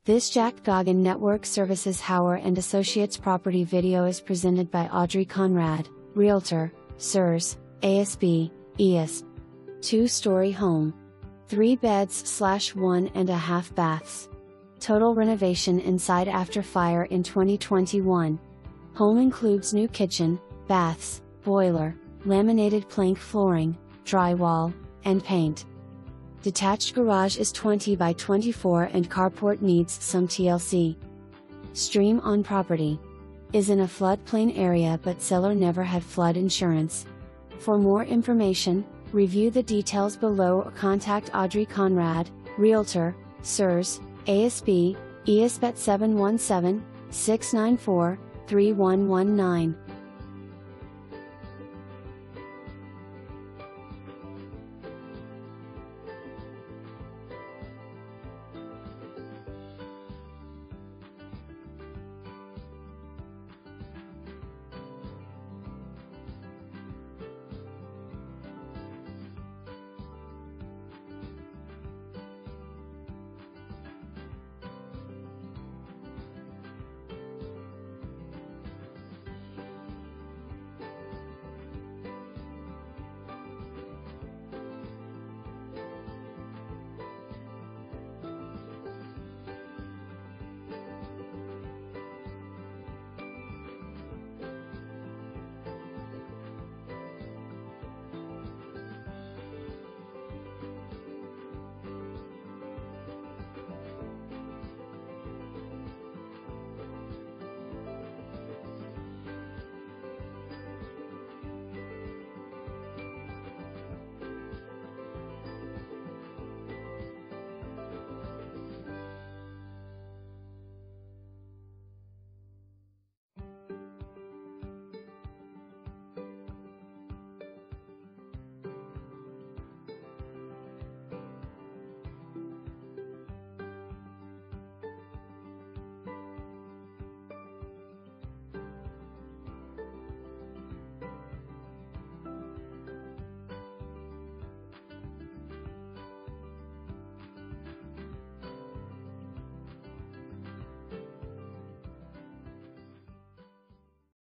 This Jack Gaughen Network Services Hauer and Associates property video is presented by Audrey Conrad, Realtor, SRES, ASB, IAHSP. 2-story home. 3 beds/1.5 baths. Total renovation inside after fire in 2021. Home includes new kitchen, baths, boiler, laminated plank flooring, drywall, and paint. Detached garage is 20 by 24 and carport needs some TLC. Stream on property. Is in a floodplain area but seller never had flood insurance. For more information, review the details below or contact Audrey Conrad, Realtor, SRES, ASB, IAHSP at 717-694-3119.